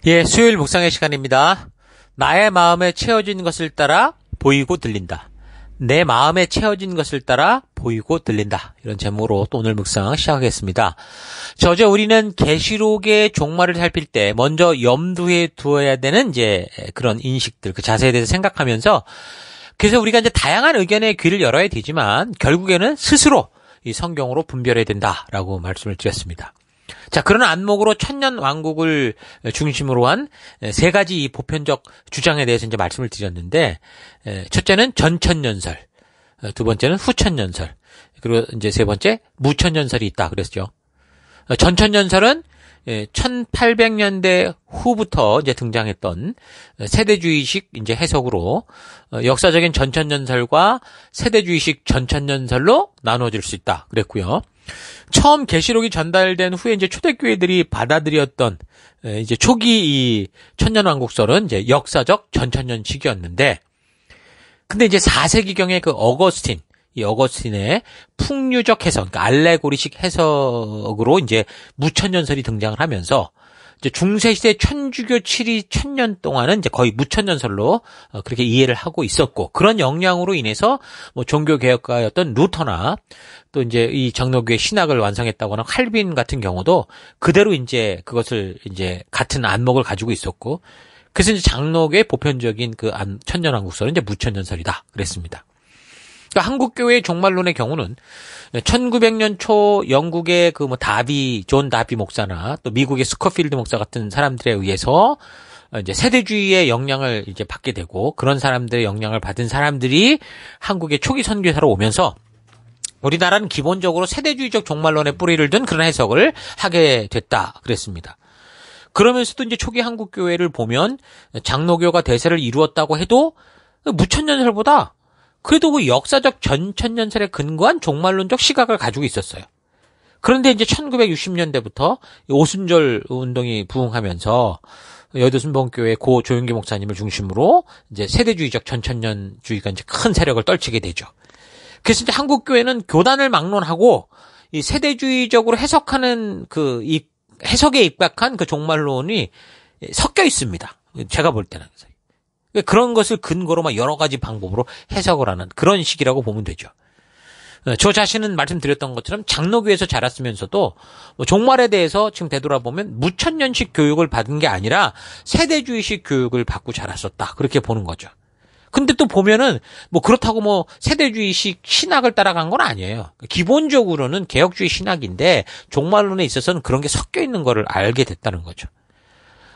예, 수요일 묵상의 시간입니다. 나의 마음에 채워진 것을 따라 보이고 들린다. 내 마음에 채워진 것을 따라 보이고 들린다. 이런 제목으로 또 오늘 묵상 시작하겠습니다. 어제 우리는 계시록의 종말을 살필 때 먼저 염두에 두어야 되는 이제 그런 인식들, 그 자세에 대해서 생각하면서 그래서 우리가 이제 다양한 의견의 귀를 열어야 되지만 결국에는 스스로 이 성경으로 분별해야 된다라고 말씀을 드렸습니다. 자, 그런 안목으로 천년 왕국을 중심으로 한 세 가지 이 보편적 주장에 대해서 이제 말씀을 드렸는데, 첫째는 전천년설, 두 번째는 후천년설, 그리고 이제 세 번째 무천년설이 있다 그랬죠. 전천년설은 1800년대 후부터 이제 등장했던 세대주의식 이제 해석으로 역사적인 전천년설과 세대주의식 전천년설로 나누어질 수 있다 그랬고요. 처음 계시록이 전달된 후에 이제 초대교회들이 받아들였던 이제 초기 이 천년왕국설은 이제 역사적 전천년식이었는데, 근데 이제 4세기경의 그 이 어거스틴의 풍류적 해석, 그러니까 알레고리식 해석으로 이제 무천년설이 등장을 하면서 이제 중세시대 천주교 7위 1000년 동안은 이제 거의 무천년설로 그렇게 이해를 하고 있었고, 그런 영향으로 인해서 뭐 종교개혁가였던 루터나 또 이제 이 장로교의 신학을 완성했다고 하는 칼빈 같은 경우도 그대로 이제 그것을 이제 같은 안목을 가지고 있었고, 그래서 이제 장로교의 보편적인 그 천년왕국설은 이제 무천년설이다 그랬습니다. 그러니까 한국교회의 종말론의 경우는 1900년 초 영국의 그 뭐 존 다비 목사나 또 미국의 스코필드 목사 같은 사람들에 의해서 이제 세대주의의 영향을 이제 받게 되고, 그런 사람들의 영향을 받은 사람들이 한국의 초기 선교사로 오면서 우리나라는 기본적으로 세대주의적 종말론의 뿌리를 둔 그런 해석을 하게 됐다 그랬습니다. 그러면서도 이제 초기 한국교회를 보면 장로교가 대세를 이루었다고 해도 무천년설보다 그래도 그 역사적 전천년설에 근거한 종말론적 시각을 가지고 있었어요. 그런데 이제 1960년대부터 오순절 운동이 부흥하면서 여의도 순복음교회 고 조용기 목사님을 중심으로 이제 세대주의적 전천년주의가 이제 큰 세력을 떨치게 되죠. 그래서 이제 한국교회는 교단을 막론하고 이 세대주의적으로 해석하는 그 이 해석에 입각한 그 종말론이 섞여 있습니다. 제가 볼 때는. 그런 것을 근거로 막 여러 가지 방법으로 해석을 하는 그런 식이라고 보면 되죠. 저 자신은 말씀드렸던 것처럼 장로교에서 자랐으면서도 종말에 대해서 지금 되돌아보면 무천년식 교육을 받은 게 아니라 세대주의식 교육을 받고 자랐었다, 그렇게 보는 거죠. 근데 또 보면은 뭐 그렇다고 뭐 세대주의식 신학을 따라간 건 아니에요. 기본적으로는 개혁주의 신학인데 종말론에 있어서는 그런 게 섞여 있는 거를 알게 됐다는 거죠.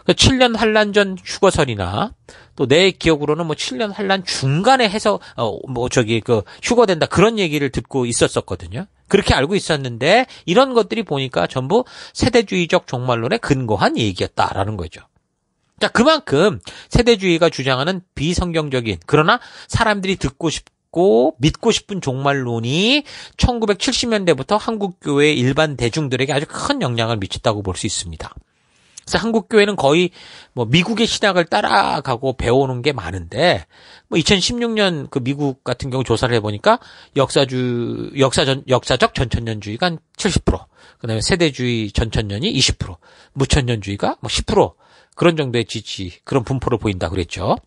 7년 환란 전 휴거설이나 또 내 기억으로는 뭐 7년 환란 중간에 해서 휴거된다, 그런 얘기를 듣고 있었거든요. 그렇게 알고 있었는데 이런 것들이 보니까 전부 세대주의적 종말론에 근거한 얘기였다라는 거죠. 자, 그만큼 세대주의가 주장하는 비성경적인 그러나 사람들이 듣고 싶고 믿고 싶은 종말론이 1970년대부터 한국교회 일반 대중들에게 아주 큰 영향을 미쳤다고 볼 수 있습니다. 그래서 한국교회는 거의 뭐 미국의 신학을 따라가고 배워오는 게 많은데, 뭐 2016년 그 미국 같은 경우 조사를 해보니까 역사적 전천년주의가 한 70%, 그다음에 세대주의 전천년이 20%, 무천년주의가 뭐 10% 그런 정도의 그런 분포를 보인다 그랬죠.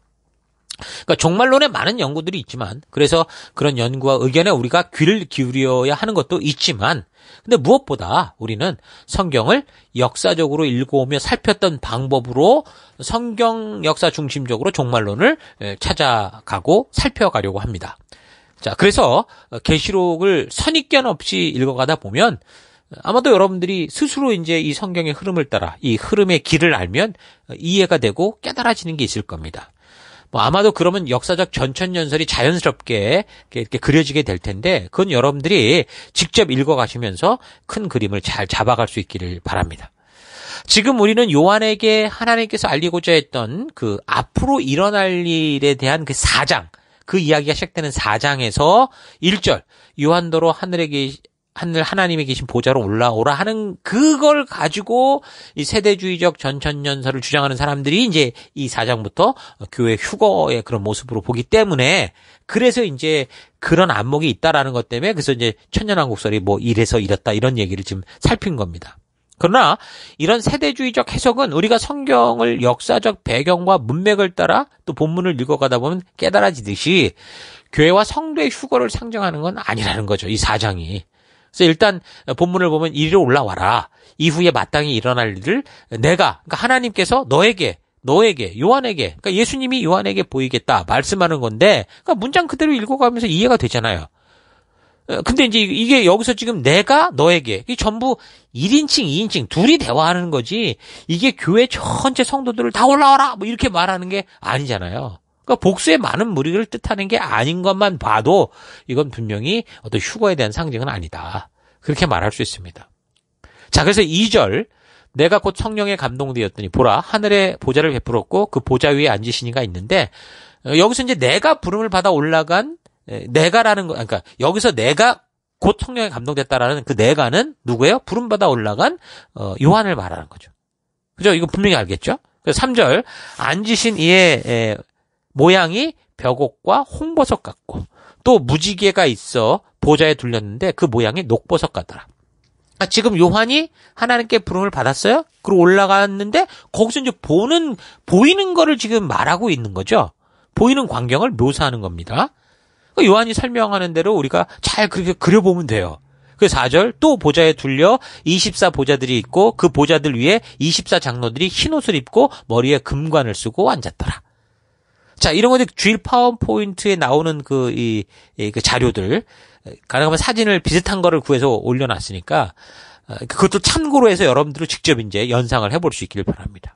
그러니까 종말론에 많은 연구들이 있지만, 그래서 그런 연구와 의견에 우리가 귀를 기울여야 하는 것도 있지만, 근데 무엇보다 우리는 성경을 역사적으로 읽어오며 살폈던 방법으로 성경 역사 중심적으로 종말론을 찾아가고 살펴가려고 합니다. 자, 그래서 계시록을 선입견 없이 읽어가다 보면 아마도 여러분들이 스스로 이제 이 성경의 흐름을 따라 이 흐름의 길을 알면 이해가 되고 깨달아지는 게 있을 겁니다. 뭐 아마도 그러면 역사적 전천년설이 자연스럽게 이렇게 그려지게 될 텐데, 그건 여러분들이 직접 읽어가시면서 큰 그림을 잘 잡아갈 수 있기를 바랍니다. 지금 우리는 요한에게 하나님께서 알리고자 했던 그 앞으로 일어날 일에 대한 그 4장, 그 이야기가 시작되는 4장에서 1절, 요한더러 하나님이 계신 보좌로 올라오라 하는 그걸 가지고 이 세대주의적 전천년설을 주장하는 사람들이 이제 이 4장부터 교회 휴거의 그런 모습으로 보기 때문에, 그래서 이제 그런 안목이 있다라는 것 때문에 그래서 이제 천년왕국설이 뭐 이래서 이렇다 이런 얘기를 지금 살핀 겁니다. 그러나 이런 세대주의적 해석은 우리가 성경을 역사적 배경과 문맥을 따라 또 본문을 읽어가다 보면 깨달아지듯이 교회와 성도의 휴거를 상징하는 건 아니라는 거죠. 이 4장이. 그래서 일단 본문을 보면 이리로 올라와라. 이후에 마땅히 일어날 일을 내가, 그러니까 하나님께서 너에게, 요한에게, 그러니까 예수님이 요한에게 보이겠다 말씀하는 건데, 그러니까 문장 그대로 읽어가면서 이해가 되잖아요. 근데 이제 이게 여기서 지금 내가 너에게, 이게 전부 1인칭, 2인칭 둘이 대화하는 거지, 이게 교회 전체 성도들을 다 올라와라! 뭐 이렇게 말하는 게 아니잖아요. 그러니까 복수의 많은 무리를 뜻하는 게 아닌 것만 봐도 이건 분명히 어떤 휴거에 대한 상징은 아니다. 그렇게 말할 수 있습니다. 자, 그래서 2절, 내가 곧 성령에 감동되었더니 보라 하늘에 보좌를 베풀었고 그 보좌 위에 앉으신 이가 있는데, 여기서 이제 내가 부름을 받아 올라간 내가라는 거, 그러니까 여기서 내가 곧 성령에 감동됐다라는 그 내가는 누구예요? 부름받아 올라간 요한을 말하는 거죠. 그죠? 이거 분명히 알겠죠? 그래서 3절, 앉으신 이의 모양이 벽옥과 홍보석 같고 또 무지개가 있어 보좌에 둘렸는데 그 모양이 녹보석 같더라. 지금 요한이 하나님께 부름을 받았어요? 그리고 올라갔는데 거기서 이제 보이는 거를 지금 말하고 있는 거죠. 보이는 광경을 묘사하는 겁니다. 요한이 설명하는 대로 우리가 잘 그렇게 그려보면 돼요. 그래서 4절, 또 보좌에 둘려 24 보좌들이 있고 그 보좌들 위에 24 장로들이 흰 옷을 입고 머리에 금관을 쓰고 앉았더라. 자, 이런 것들 주일 파워포인트에 나오는 그 자료들, 가능하면 사진을 비슷한 거를 구해서 올려놨으니까 그것도 참고로 해서 여러분들도 직접 이제 연상을 해볼 수 있기를 바랍니다.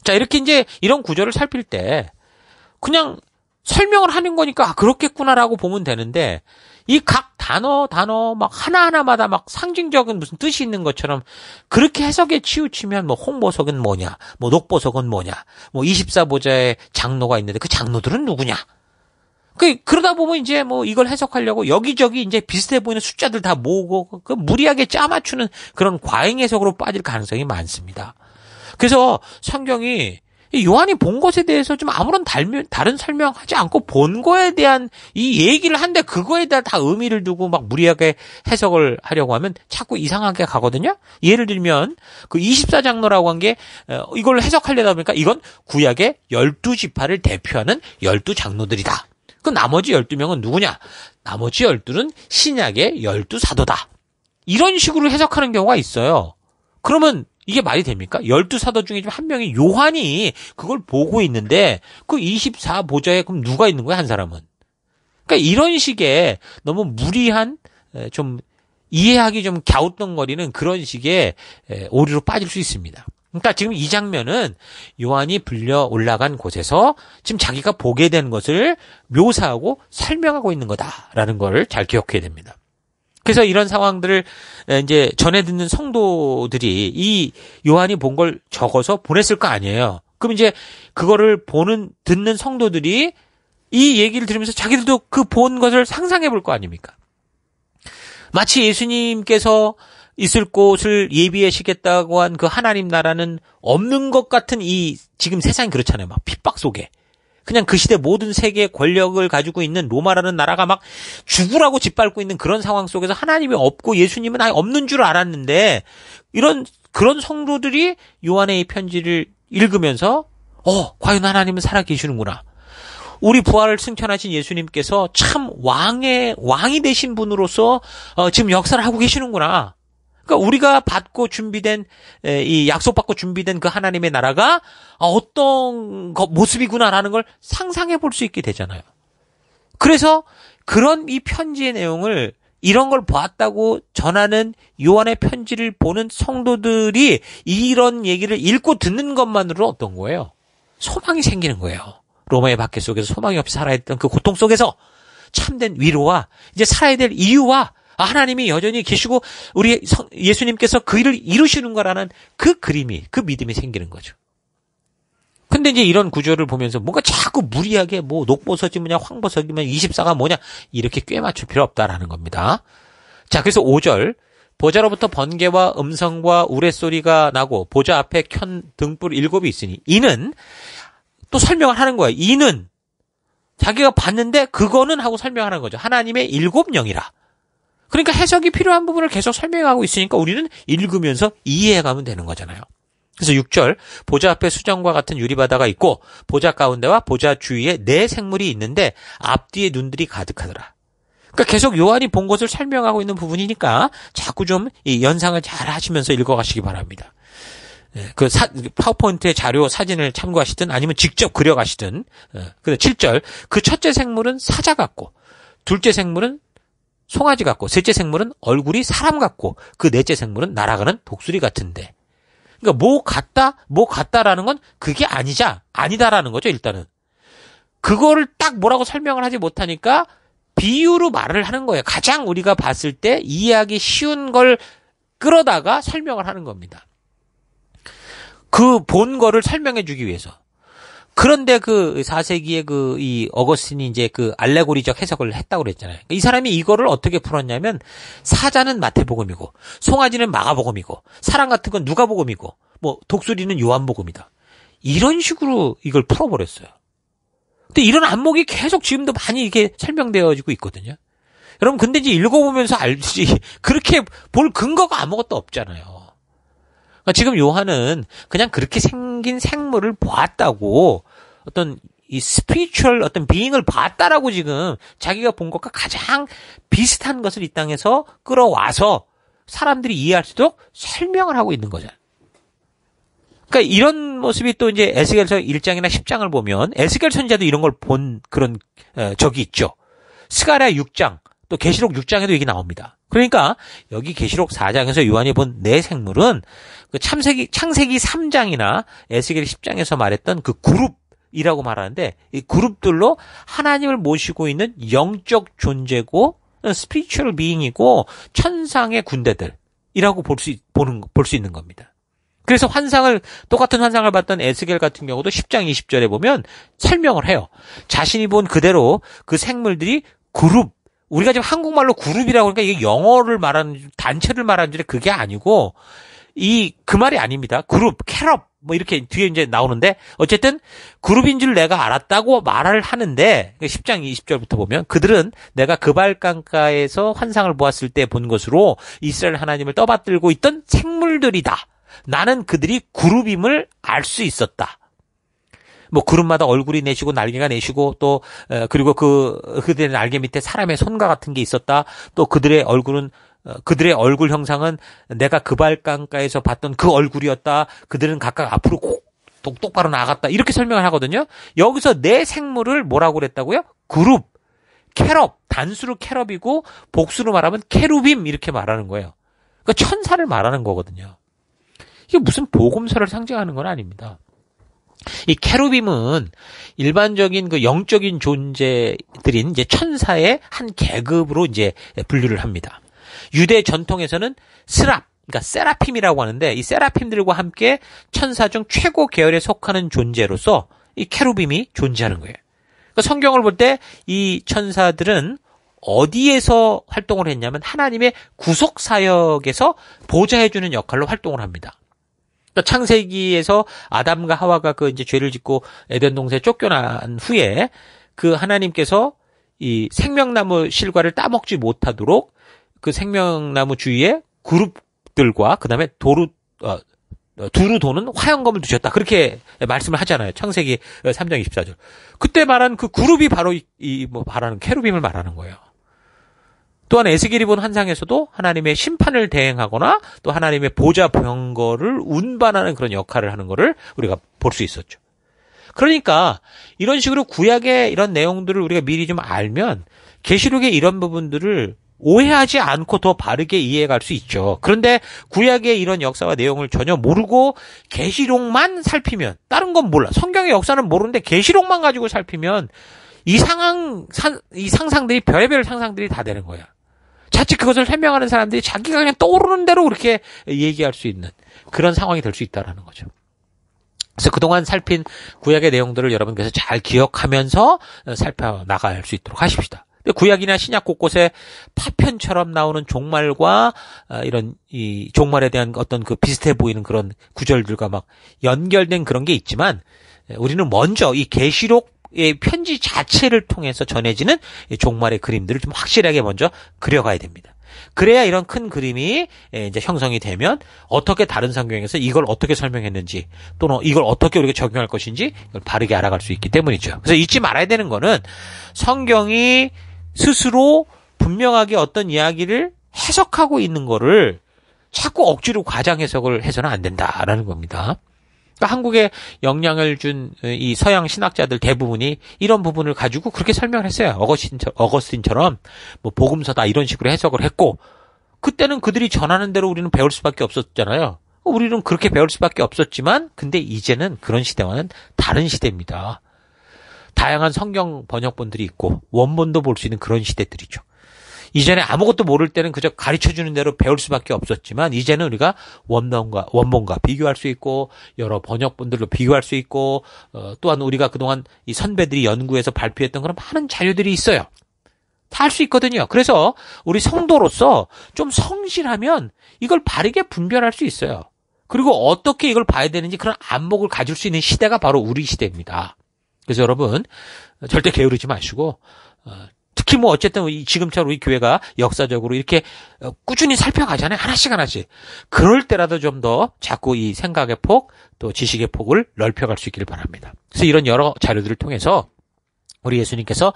자, 이렇게 이제 이런 구조를 살필 때 그냥 설명을 하는 거니까 그렇겠구나라고 보면 되는데, 이 각 단어 막 하나하나마다 막 상징적인 무슨 뜻이 있는 것처럼 그렇게 해석에 치우치면 뭐 홍보석은 뭐냐, 뭐 녹보석은 뭐냐, 뭐 24보좌의 장로가 있는데 그 장로들은 누구냐. 그러다 보면 이제 뭐 이걸 해석하려고 여기저기 이제 비슷해 보이는 숫자들 다 모으고 그 무리하게 짜맞추는 그런 과잉 해석으로 빠질 가능성이 많습니다. 그래서 성경이 요한이 본 것에 대해서 좀 아무런 다른 설명하지 않고 본 거에 대한 이 얘기를 한데 그거에 대한 다 의미를 두고 막 무리하게 해석을 하려고 하면 자꾸 이상하게 가거든요. 예를 들면 그 24장로라고 한 게 이걸 해석하려다 보니까 이건 구약의 12지파를 대표하는 12장로들이다. 그 나머지 12명은 누구냐? 나머지 12는 신약의 12사도다. 이런 식으로 해석하는 경우가 있어요. 그러면 이게 말이 됩니까? 12사도 중에 좀 한 명이 요한이 그걸 보고 있는데 그 24보좌에 그럼 누가 있는 거야, 한 사람은? 그러니까 이런 식의 너무 무리한, 좀 이해하기 좀 갸우뚱거리는 그런 식의 오류로 빠질 수 있습니다. 그러니까 지금 이 장면은 요한이 불려 올라간 곳에서 지금 자기가 보게 된 것을 묘사하고 설명하고 있는 거다라는 걸 잘 기억해야 됩니다. 그래서 이런 상황들을 이제 전해 듣는 성도들이 이 요한이 본 걸 적어서 보냈을 거 아니에요. 그럼 이제 그거를 듣는 성도들이 이 얘기를 들으면서 자기들도 그 본 것을 상상해 볼 거 아닙니까? 마치 예수님께서 있을 곳을 예비하시겠다고 한 그 하나님 나라는 없는 것 같은 이 지금 세상이 그렇잖아요. 막 핍박 속에. 그냥 그 시대 모든 세계의 권력을 가지고 있는 로마라는 나라가 막 죽으라고 짓밟고 있는 그런 상황 속에서 하나님이 없고 예수님은 아예 없는 줄 알았는데 그런 성도들이 요한의 이 편지를 읽으면서 과연 하나님은 살아계시는구나. 우리 부활을 승천하신 예수님께서 참 왕이 되신 분으로서 지금 역사를 하고 계시는구나. 그러니까 우리가 받고 준비된 이 약속받고 준비된 그 하나님의 나라가 어떤 모습이구나라는 걸 상상해 볼 수 있게 되잖아요. 그래서 그런 이 편지의 내용을 이런 걸 보았다고 전하는 요한의 편지를 보는 성도들이 이런 얘기를 읽고 듣는 것만으로 어떤 거예요? 소망이 생기는 거예요. 로마의 박해 속에서 소망이 없이 살아야 했던 그 고통 속에서 참된 위로와 이제 살아야 될 이유와 하나님이 여전히 계시고 우리 예수님께서 그 일을 이루시는 거라는 그 그림이, 그 믿음이 생기는 거죠. 근데 이제 이런 구조를 보면서 뭔가 자꾸 무리하게 뭐 녹보석이 뭐냐, 황보석이면 24가 뭐냐 이렇게 꽤 맞출 필요 없다라는 겁니다. 자, 그래서 5절 보좌로부터 번개와 음성과 우레소리가 나고 보좌 앞에 켠 등불 7이 있으니 이는 또 설명을 하는 거예요. 이는 자기가 봤는데 그거는 하고 설명하는 거죠. 하나님의 7영이라. 그러니까 해석이 필요한 부분을 계속 설명하고 있으니까 우리는 읽으면서 이해해가면 되는 거잖아요. 그래서 6절 보좌 앞에 수정과 같은 유리바다가 있고 보좌 가운데와 보좌 주위에 네 생물이 있는데 앞뒤에 눈들이 가득하더라. 그러니까 계속 요한이 본 것을 설명하고 있는 부분이니까 자꾸 좀 이 연상을 잘 하시면서 읽어가시기 바랍니다. 그 파워포인트의 자료 사진을 참고하시든 아니면 직접 그려가시든. 그래서 7절 그 첫째 생물은 사자 같고 둘째 생물은 송아지 같고 셋째 생물은 얼굴이 사람 같고 그 넷째 생물은 날아가는 독수리 같은데. 그러니까 뭐 같다라는 건 그게 아니다라는 거죠, 일단은. 그거를 딱 뭐라고 설명을 하지 못하니까 비유로 말을 하는 거예요. 가장 우리가 봤을 때 이해하기 쉬운 걸 끌어다가 설명을 하는 겁니다. 그 본 거를 설명해 주기 위해서. 그런데 그 4세기에 이 어거스틴이 이제 그 알레고리적 해석을 했다고 그랬잖아요. 이 사람이 이거를 어떻게 풀었냐면 사자는 마태복음이고 송아지는 마가복음이고 사람 같은 건 누가복음이고 뭐 독수리는 요한복음이다. 이런 식으로 이걸 풀어버렸어요. 근데 이런 안목이 계속 지금도 많이 이렇게 설명되어지고 있거든요. 여러분 근데 이제 읽어보면서 알지 그렇게 볼 근거가 아무것도 없잖아요. 그러니까 지금 요한은 그냥 그렇게 생긴 생물을 보았다고 어떤 이 스피리추얼 어떤 비잉을 봤다라고 지금 자기가 본 것과 가장 비슷한 것을 이 땅에서 끌어와서 사람들이 이해할 수 있도록 설명을 하고 있는 거잖아요. 그러니까 이런 모습이 또 이제 에스겔서 1장이나 10장을 보면 에스겔 선지자도 이런 걸 본 그런 적이 있죠. 스가랴 6장 또 계시록 6장에도 얘기 나옵니다. 그러니까 여기 계시록 4장에서 요한이 본 네 생물은 그 창세기 3장이나 에스겔 10장에서 말했던 그 그룹이라고 말하는데 이 그룹들로 하나님을 모시고 있는 영적 존재고 스피리추얼 비잉이고 천상의 군대들이라고 볼 수 있는 겁니다. 그래서 똑같은 환상을 봤던 에스겔 같은 경우도 10장 20절에 보면 설명을 해요. 자신이 본 그대로 그 생물들이 그룹, 우리가 지금 한국말로 그룹이라고 하니까 이게 영어를 말하는, 단체를 말하는 줄 그게 아니고, 그 말이 아닙니다. 그룹, 캐럿, 뭐 이렇게 뒤에 이제 나오는데, 어쨌든 그룹인 줄 내가 알았다고 말을 하는데, 10장 20절부터 보면, 그들은 내가 그발강가에서 환상을 보았을 때 본 것으로 이스라엘 하나님을 떠받들고 있던 생물들이다. 나는 그들이 그룹임을 알 수 있었다. 뭐 그룹마다 얼굴이 내시고 날개가 내시고 또 그리고 그들의 날개 밑에 사람의 손과 같은 게 있었다. 또 그들의 얼굴 형상은 내가 그발강가에서 봤던 그 얼굴이었다. 그들은 각각 앞으로 똑바로 나갔다. 이렇게 설명을 하거든요. 여기서 네 생물을 뭐라고 그랬다고요? 그룹, 캐럽, 단수로 캐럽이고 복수로 말하면 케루빔 이렇게 말하는 거예요. 그러니까 천사를 말하는 거거든요. 이게 무슨 복음서를 상징하는 건 아닙니다. 이 케루빔은 일반적인 그 영적인 존재들인 이제 천사의 한 계급으로 이제 분류를 합니다. 유대 전통에서는 그러니까 세라핌이라고 하는데 이 세라핌들과 함께 천사 중 최고 계열에 속하는 존재로서 이 케루빔이 존재하는 거예요. 그러니까 성경을 볼 때 이 천사들은 어디에서 활동을 했냐면 하나님의 구속 사역에서 보좌해주는 역할로 활동을 합니다. 그러니까 창세기에서 아담과 하와가 이제 죄를 짓고 에덴 동산에 쫓겨난 후에 그 하나님께서 이 생명나무 실과를 따먹지 못하도록 그 생명나무 주위에 그룹들과 그다음에 두루 도는 화영검을 두셨다. 그렇게 말씀을 하잖아요. 창세기 3장 24절. 그때 말한 그 그룹이 바로 말하는 케루빔을 말하는 거예요. 또한 에스겔이 본 환상에서도 하나님의 심판을 대행하거나 또 하나님의 보좌 병거를 운반하는 그런 역할을 하는 거를 우리가 볼 수 있었죠. 그러니까 이런 식으로 구약의 이런 내용들을 우리가 미리 좀 알면 계시록의 이런 부분들을 오해하지 않고 더 바르게 이해해갈 수 있죠. 그런데 구약의 이런 역사와 내용을 전혀 모르고 계시록만 살피면 다른 건 몰라. 성경의 역사는 모르는데 계시록만 가지고 살피면 이 상상들이 별의별 상상들이 다 되는 거야. 자칫 그것을 설명하는 사람들이 자기가 그냥 떠오르는 대로 그렇게 얘기할 수 있는 그런 상황이 될 수 있다는 거죠. 그래서 그동안 살핀 구약의 내용들을 여러분께서 잘 기억하면서 살펴나갈 수 있도록 하십시다. 구약이나 신약 곳곳에 파편처럼 나오는 종말과 이런 이 종말에 대한 어떤 그 비슷해 보이는 그런 구절들과 막 연결된 그런 게 있지만 우리는 먼저 이 계시록의 편지 자체를 통해서 전해지는 종말의 그림들을 좀 확실하게 먼저 그려가야 됩니다. 그래야 이런 큰 그림이 이제 형성이 되면 어떻게 다른 성경에서 이걸 어떻게 설명했는지 또는 이걸 어떻게 우리가 적용할 것인지 이걸 바르게 알아갈 수 있기 때문이죠. 그래서 잊지 말아야 되는 거는 성경이 스스로 분명하게 어떤 이야기를 해석하고 있는 거를 자꾸 억지로 과장 해석을 해서는 안 된다라는 겁니다. 그러니까 한국에 영향을 준 이 서양 신학자들 대부분이 이런 부분을 가지고 그렇게 설명을 했어요. 어거스틴처럼 뭐 복음서다 이런 식으로 해석을 했고, 그때는 그들이 전하는 대로 우리는 배울 수밖에 없었잖아요. 우리는 그렇게 배울 수밖에 없었지만, 근데 이제는 그런 시대와는 다른 시대입니다. 다양한 성경 번역본들이 있고 원본도 볼 수 있는 그런 시대들이죠. 이전에 아무것도 모를 때는 그저 가르쳐주는 대로 배울 수밖에 없었지만, 이제는 우리가 원본과 비교할 수 있고 여러 번역본들로 비교할 수 있고, 또한 우리가 그동안 이 선배들이 연구해서 발표했던 그런 많은 자료들이 있어요. 다 할 수 있거든요. 그래서 우리 성도로서 좀 성실하면 이걸 바르게 분별할 수 있어요. 그리고 어떻게 이걸 봐야 되는지 그런 안목을 가질 수 있는 시대가 바로 우리 시대입니다. 그래서 여러분 절대 게으르지 마시고, 특히 뭐 어쨌든 지금처럼 우리 교회가 역사적으로 이렇게 꾸준히 살펴가잖아요. 하나씩. 그럴 때라도 좀 더 자꾸 이 생각의 폭, 또 지식의 폭을 넓혀갈 수 있기를 바랍니다. 그래서 이런 여러 자료들을 통해서 우리 예수님께서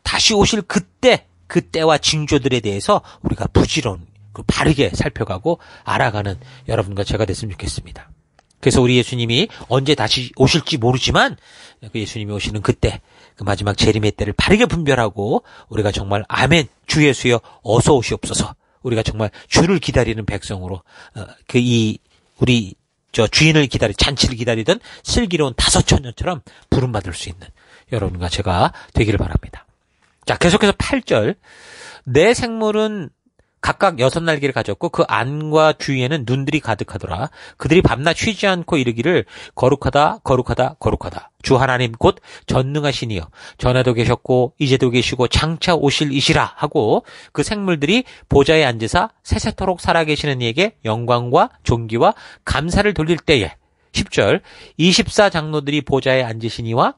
다시 오실 그때와 징조들에 대해서 우리가 부지런, 바르게 살펴가고 알아가는 여러분과 제가 됐으면 좋겠습니다. 그래서 우리 예수님이 언제 다시 오실지 모르지만 그 예수님이 오시는 그때, 그 마지막 재림의 때를 바르게 분별하고 우리가 정말 아멘 주 예수여 어서 오시옵소서, 우리가 정말 주를 기다리는 백성으로 우리 주인을 잔치를 기다리던 슬기로운 다섯 처녀처럼 부름받을 수 있는 여러분과 제가 되기를 바랍니다. 자, 계속해서 8절, 내 생물은 각각 6날개를 가졌고 그 안과 주위에는 눈들이 가득하더라. 그들이 밤낮 쉬지 않고 이르기를 거룩하다 거룩하다 거룩하다 주 하나님 곧 전능하시니여 전에도 계셨고 이제도 계시고 장차 오실 이시라 하고, 그 생물들이 보좌에 앉으사 세세토록 살아계시는 이에게 영광과 존귀와 감사를 돌릴 때에, 10절, 24장로들이 보좌에 앉으시니와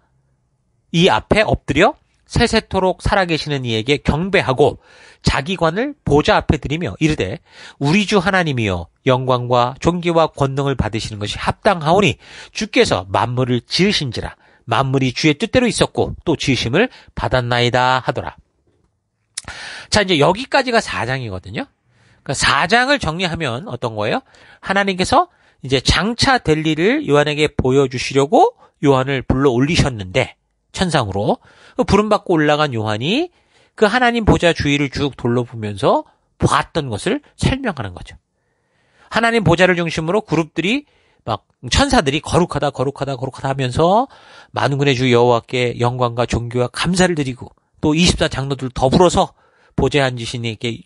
이 앞에 엎드려 세세토록 살아계시는 이에게 경배하고 자기 관을 보좌 앞에 드리며 이르되 우리 주 하나님이여 영광과 존귀와 권능을 받으시는 것이 합당하오니 주께서 만물을 지으신지라 만물이 주의 뜻대로 있었고 또 지으심을 받았나이다 하더라. 자, 이제 여기까지가 4장이거든요. 그러니까 4장을 정리하면 어떤 거예요? 하나님께서 이제 장차 될 일을 요한에게 보여주시려고 요한을 불러 올리셨는데, 천상으로 부름받고 올라간 요한이 그 하나님 보좌 주위를 쭉 둘러보면서 봤던 것을 설명하는 거죠. 하나님 보좌를 중심으로 그룹들이 막 천사들이 거룩하다 거룩하다 거룩하다 하면서 만군의 주 여호와께 영광과 존귀와 감사를 드리고, 또 24장로들 더불어서 보좌에 앉으신 이에게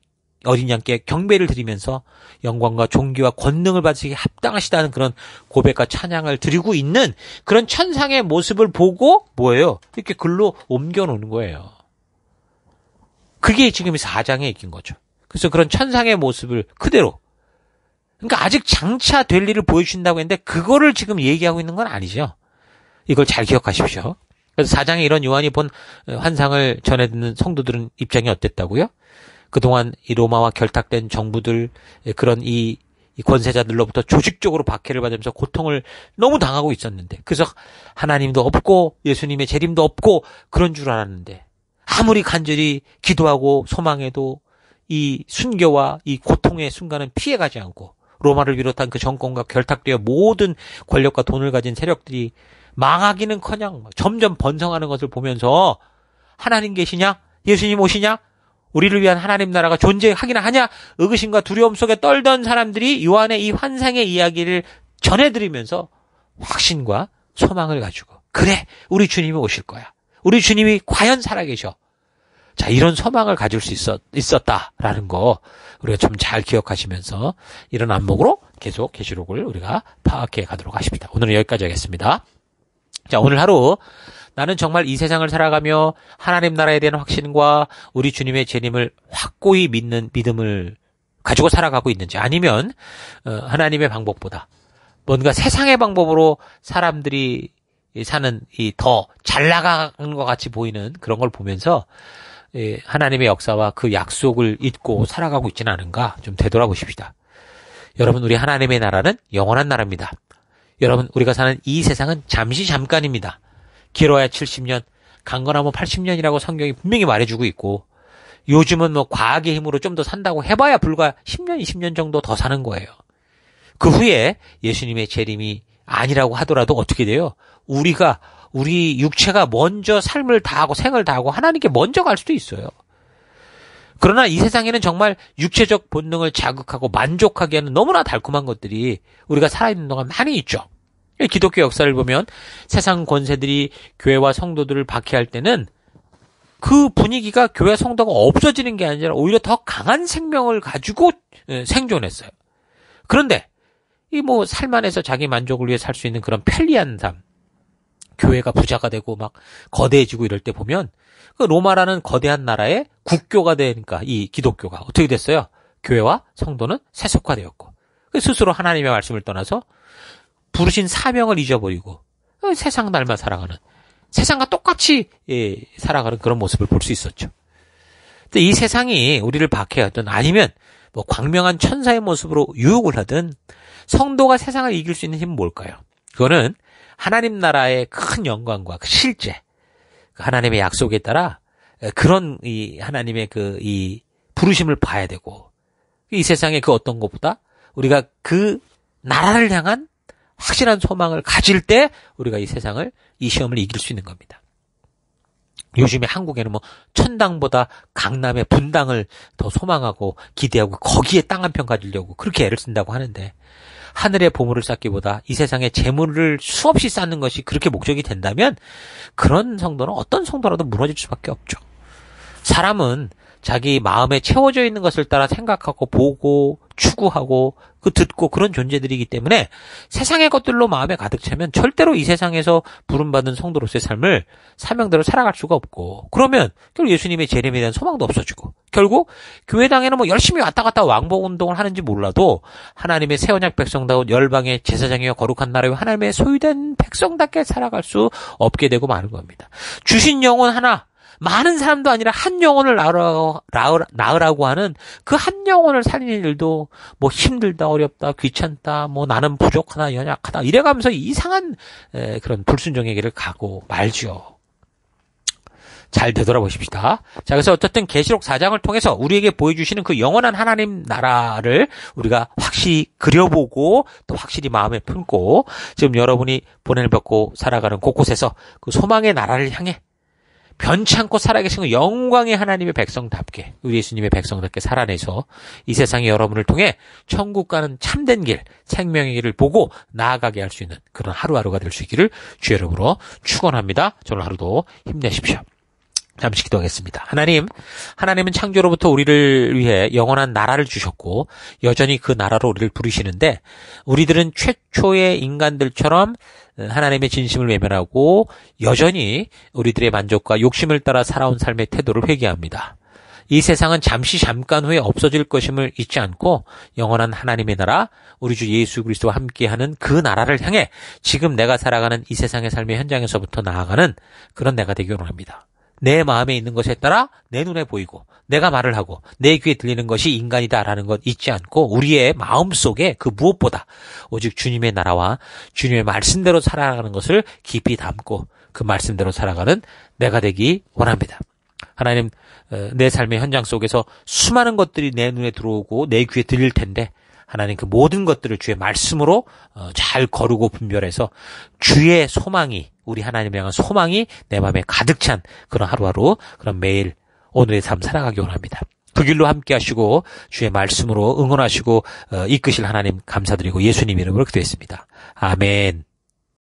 어린 양께 경배를 드리면서 영광과 존귀와 권능을 받으시기 합당하시다는 그런 고백과 찬양을 드리고 있는 그런 천상의 모습을 보고 뭐예요? 이렇게 글로 옮겨놓는 거예요. 그게 지금 4장에 있긴 거죠. 그래서 그런 천상의 모습을 그대로, 그러니까 아직 장차 될 일을 보여주신다고 했는데 그거를 지금 얘기하고 있는 건 아니죠. 이걸 잘 기억하십시오. 그래서 4장에 이런 요한이 본 환상을 전해 듣는 성도들은 입장이 어땠다고요? 그동안 이 로마와 결탁된 정부들, 그런 이 권세자들로부터 조직적으로 박해를 받으면서 고통을 너무 당하고 있었는데, 그래서 하나님도 없고 예수님의 재림도 없고 그런 줄 알았는데, 아무리 간절히 기도하고 소망해도 이 순교와 이 고통의 순간은 피해가지 않고, 로마를 비롯한 그 정권과 결탁되어 모든 권력과 돈을 가진 세력들이 망하기는커녕 점점 번성하는 것을 보면서 하나님 계시냐? 예수님 오시냐? 우리를 위한 하나님 나라가 존재하기나 하냐? 의구심과 두려움 속에 떨던 사람들이 요한의 이 환상의 이야기를 전해드리면서 확신과 소망을 가지고, 그래, 우리 주님이 오실 거야. 우리 주님이 과연 살아계셔. 자, 이런 소망을 가질 수 있었다라는 거 우리가 좀 잘 기억하시면서 이런 안목으로 계속 계시록을 우리가 파악해 가도록 하십니다. 오늘은 여기까지 하겠습니다. 자, 오늘 하루 나는 정말 이 세상을 살아가며 하나님 나라에 대한 확신과 우리 주님의 재림을 확고히 믿는 믿음을 가지고 살아가고 있는지, 아니면 하나님의 방법보다 뭔가 세상의 방법으로 사람들이 사는 이 더 잘 나가는 것 같이 보이는 그런 걸 보면서 하나님의 역사와 그 약속을 잊고 살아가고 있지는 않은가 좀 되돌아보십시다. 여러분, 우리 하나님의 나라는 영원한 나라입니다. 여러분, 우리가 사는 이 세상은 잠시 잠깐입니다. 길어야 70년, 강건하면 80년이라고 성경이 분명히 말해주고 있고, 요즘은 뭐 과학의 힘으로 좀 더 산다고 해봐야 불과 10년, 20년 정도 더 사는 거예요. 그 후에 예수님의 재림이 아니라고 하더라도 어떻게 돼요? 우리 육체가 먼저 삶을 다하고 생을 다하고 하나님께 먼저 갈 수도 있어요. 그러나 이 세상에는 정말 육체적 본능을 자극하고 만족하게 하는 너무나 달콤한 것들이 우리가 살아있는 동안 많이 있죠. 기독교 역사를 보면 세상 권세들이 교회와 성도들을 박해할 때는 그 분위기가 교회 성도가 없어지는 게 아니라 오히려 더 강한 생명을 가지고 생존했어요. 그런데 이 뭐 살만해서 자기 만족을 위해 살 수 있는 그런 편리한 삶, 교회가 부자가 되고 막 거대해지고 이럴 때 보면 그 로마라는 거대한 나라의 국교가 되니까 이 기독교가 어떻게 됐어요? 교회와 성도는 세속화되었고 스스로 하나님의 말씀을 떠나서 부르신 사명을 잊어버리고 세상 닮아 살아가는, 세상과 똑같이 살아가는 그런 모습을 볼 수 있었죠. 근데 이 세상이 우리를 박해하든 아니면 뭐 광명한 천사의 모습으로 유혹을 하든 성도가 세상을 이길 수 있는 힘은 뭘까요? 그거는 하나님 나라의 큰 영광과 그 실제, 하나님의 약속에 따라 그런 이 하나님의 이 부르심을 봐야 되고, 이 세상의 그 어떤 것보다 우리가 그 나라를 향한 확실한 소망을 가질 때 우리가 이 세상을, 이 시험을 이길 수 있는 겁니다. 요즘에 한국에는 뭐 천당보다 강남의 분당을 더 소망하고 기대하고 거기에 땅 한 편 가지려고 그렇게 애를 쓴다고 하는데, 하늘의 보물을 쌓기보다 이 세상에 재물을 수없이 쌓는 것이 그렇게 목적이 된다면 그런 성도는 어떤 성도라도 무너질 수밖에 없죠. 사람은 자기 마음에 채워져 있는 것을 따라 생각하고 보고 추구하고 듣고 그런 존재들이기 때문에 세상의 것들로 마음에 가득 차면 절대로 이 세상에서 부름받은 성도로서의 삶을 사명대로 살아갈 수가 없고, 그러면 결국 예수님의 재림에 대한 소망도 없어지고, 결국 교회당에는 뭐 열심히 왔다 갔다 왕복 운동을 하는지 몰라도 하나님의 새 언약 백성다운 열방의 제사장이여 거룩한 나라여 하나님의 소유된 백성답게 살아갈 수 없게 되고 마는 겁니다. 주신 영혼 하나, 많은 사람도 아니라 한 영혼을 낳으라고 하는 그 한 영혼을 살리는 일도 뭐 힘들다, 어렵다, 귀찮다, 뭐 나는 부족하다, 연약하다 이래가면서 이상한 그런 불순종의 길을 가고 말죠. 잘 되돌아보십시다. 자, 그래서 어쨌든 계시록 4장을 통해서 우리에게 보여주시는 그 영원한 하나님 나라를 우리가 확실히 그려보고 또 확실히 마음에 품고 지금 여러분이 보냄을 받고 살아가는 곳곳에서 그 소망의 나라를 향해 변치 않고 살아계신 그 영광의 하나님의 백성답게, 우리 예수님의 백성답게 살아내서 이 세상에 여러분을 통해 천국 가는 참된 길, 생명의 길을 보고 나아가게 할 수 있는 그런 하루하루가 될 수 있기를 주의 이름으로 축원합니다. 오늘 하루도 힘내십시오. 잠시 기도하겠습니다. 하나님은 창조로부터 우리를 위해 영원한 나라를 주셨고 여전히 그 나라로 우리를 부르시는데, 우리들은 최초의 인간들처럼 하나님의 진심을 외면하고 여전히 우리들의 만족과 욕심을 따라 살아온 삶의 태도를 회개합니다. 이 세상은 잠깐 후에 없어질 것임을 잊지 않고 영원한 하나님의 나라, 우리 주 예수 그리스도와 함께하는 그 나라를 향해 지금 내가 살아가는 이 세상의 삶의 현장에서부터 나아가는 그런 내가 되기 원합니다. 내 마음에 있는 것에 따라 내 눈에 보이고 내가 말을 하고 내 귀에 들리는 것이 인간이다라는 것 잊지 않고 우리의 마음속에 그 무엇보다 오직 주님의 나라와 주님의 말씀대로 살아가는 것을 깊이 담고 그 말씀대로 살아가는 내가 되기 원합니다. 하나님, 내 삶의 현장 속에서 수많은 것들이 내 눈에 들어오고 내 귀에 들릴 텐데, 하나님 그 모든 것들을 주의 말씀으로 잘 거르고 분별해서 주의 소망이, 우리 하나님을 향한 소망이 내 마음에 가득 찬 그런 하루하루, 그런 매일 오늘의 삶 살아가기 원합니다. 그 길로 함께 하시고 주의 말씀으로 응원하시고 이끄실 하나님 감사드리고 예수님 이름으로 기도했습니다. 아멘.